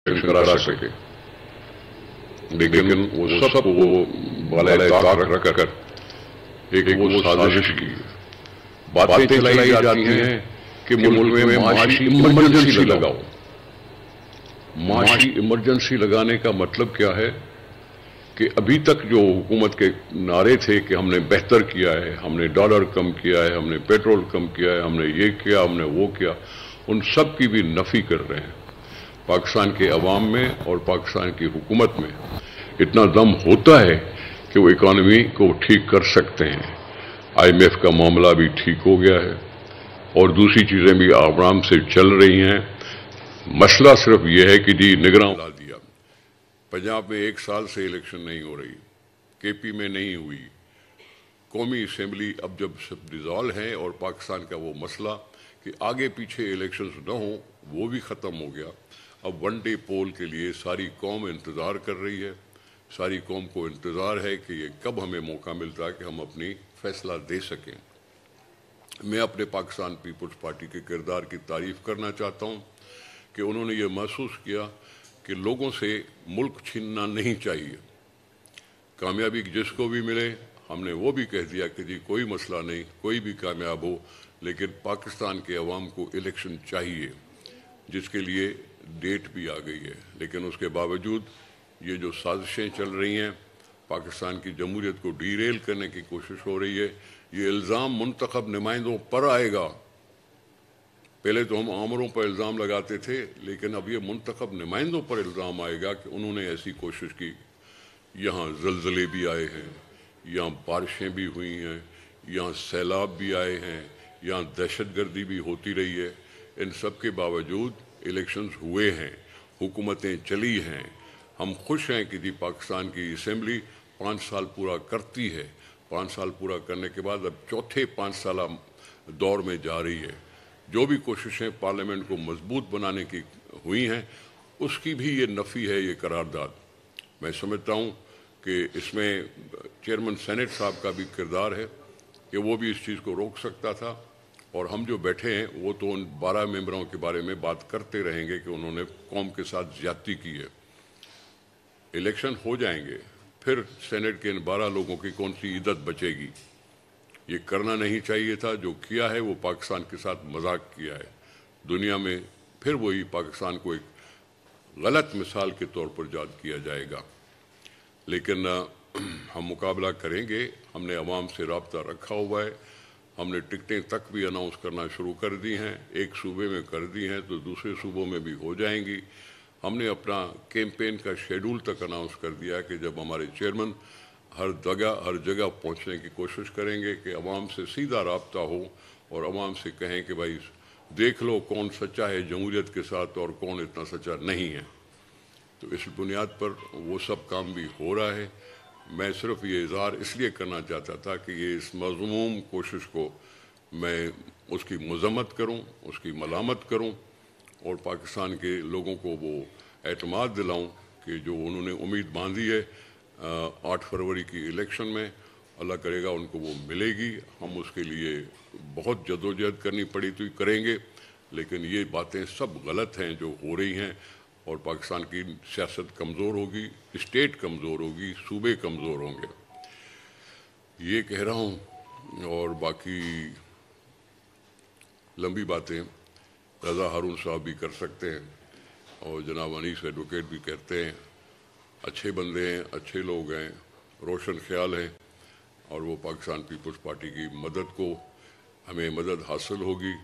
करा सके, लेकिन वो सब वो बाले ताक रख कर एक वो साजिश की बातें चलाई जाती हैं कि मुल्क में माशी इमरजेंसी लगाओ। माशी इमरजेंसी लगाने का मतलब क्या है कि अभी तक जो हुकूमत के नारे थे कि हमने बेहतर किया है, हमने डॉलर कम किया है, हमने पेट्रोल कम किया है, हमने ये किया, हमने वो किया, उन सब की भी नफी कर रहे हैं। पाकिस्तान के अवाम में और पाकिस्तान की हुकूमत में इतना दम होता है कि वो इकॉनमी को ठीक कर सकते हैं। IMF का मामला भी ठीक हो गया है और दूसरी चीज़ें भी आराम से चल रही हैं। मसला सिर्फ ये है कि जी निगरान ला दिया। पंजाब में 1 साल से इलेक्शन नहीं हो रही, KP में नहीं हुई, कौमी असेंबली अब जब सब डिज़ॉल्व है और पाकिस्तान का वो मसला कि आगे पीछे इलेक्शंस न हो वो भी ख़त्म हो गया। अब 1 डे पोल के लिए सारी कौम इंतज़ार कर रही है। सारी कौम को इंतज़ार है कि ये कब हमें मौका मिलता है कि हम अपनी फैसला दे सकें। मैं अपने पाकिस्तान पीपल्स पार्टी के किरदार की तारीफ़ करना चाहता हूँ कि उन्होंने ये महसूस किया कि लोगों से मुल्क छीनना नहीं चाहिए। कामयाबी जिसको भी मिले हमने वो भी कह दिया कि जी कोई मसला नहीं, कोई भी कामयाब हो, लेकिन पाकिस्तान के अवाम को इलेक्शन चाहिए, जिसके लिए डेट भी आ गई है। लेकिन उसके बावजूद ये जो साजिशें चल रही हैं, पाकिस्तान की जमहूरियत को डीरेल करने की कोशिश हो रही है। ये इल्ज़ाम मुंतखब नुमाइंदों पर आएगा। पहले तो हम आमरों पर इल्ज़ाम लगाते थे, लेकिन अब ये मुंतखब नुमाइंदों पर इल्ज़ाम आएगा कि उन्होंने ऐसी कोशिश की। यहाँ ज़लज़ले भी आए हैं, यहाँ बारिशें भी हुई हैं, यहाँ सैलाब भी आए हैं, यहाँ दहशतगर्दी भी होती रही है। इन सब के बावजूद इलेक्शंस हुए हैं, हुकूमतें चली हैं। हम खुश हैं कि जी पाकिस्तान की असेंबली 5 साल पूरा करती है। 5 साल पूरा करने के बाद अब चौथे 5 साल दौर में जा रही है। जो भी कोशिशें पार्लियामेंट को मजबूत बनाने की हुई हैं, उसकी भी ये नफ़ी है, ये करारदाद। मैं समझता हूँ कि इसमें चेयरमैन सेनेट साहब का भी किरदार है कि वो भी इस चीज़ को रोक सकता था। और हम जो बैठे हैं वो तो उन 12 मेंबरों के बारे में बात करते रहेंगे कि उन्होंने कौम के साथ ज़्यादती की है। इलेक्शन हो जाएंगे, फिर सेनेट के इन 12 लोगों की कौन सी इज्जत बचेगी। ये करना नहीं चाहिए था। जो किया है वो पाकिस्तान के साथ मजाक किया है। दुनिया में फिर वही पाकिस्तान को एक गलत मिसाल के तौर पर याद किया जाएगा। लेकिन हम मुकाबला करेंगे। हमने अवाम से रब्ता रखा हुआ है। हमने टिकटें तक भी अनाउंस करना शुरू कर दी हैं। एक सूबे में कर दी हैं तो दूसरे सूबों में भी हो जाएंगी। हमने अपना कैंपेन का शेड्यूल तक अनाउंस कर दिया है कि जब हमारे चेयरमैन हर जगह पहुंचने की कोशिश करेंगे कि अवाम से सीधा रब्ता हो और अवाम से कहें कि भाई देख लो कौन सच्चा है जमहूरियत के साथ और कौन इतना सच्चा नहीं है। तो इस बुनियाद पर वो सब काम भी हो रहा है। मैं सिर्फ ये इज़हार इसलिए करना चाहता था कि ये इस मज़मूम कोशिश को मैं उसकी मज़म्मत करूं, उसकी मलामत करूं और पाकिस्तान के लोगों को वो एतमाद दिलाऊं कि जो उन्होंने उम्मीद बांधी है 8 फरवरी की इलेक्शन में, अल्लाह करेगा उनको वो मिलेगी। हम उसके लिए बहुत जदोजहद करनी पड़ी तो करेंगे, लेकिन ये बातें सब गलत हैं जो हो रही हैं और पाकिस्तान की सियासत कमज़ोर होगी, स्टेट कमज़ोर होगी, सूबे कमज़ोर होंगे। ये कह रहा हूँ और बाकी लंबी बातें रज़ा हारून साहब भी कर सकते हैं और जनाब अनीस एडवोकेट भी कहते हैं। अच्छे बंदे हैं, अच्छे लोग हैं, रोशन ख्याल हैं और वो पाकिस्तान पीपल्स पार्टी की मदद को हमें मदद हासिल होगी।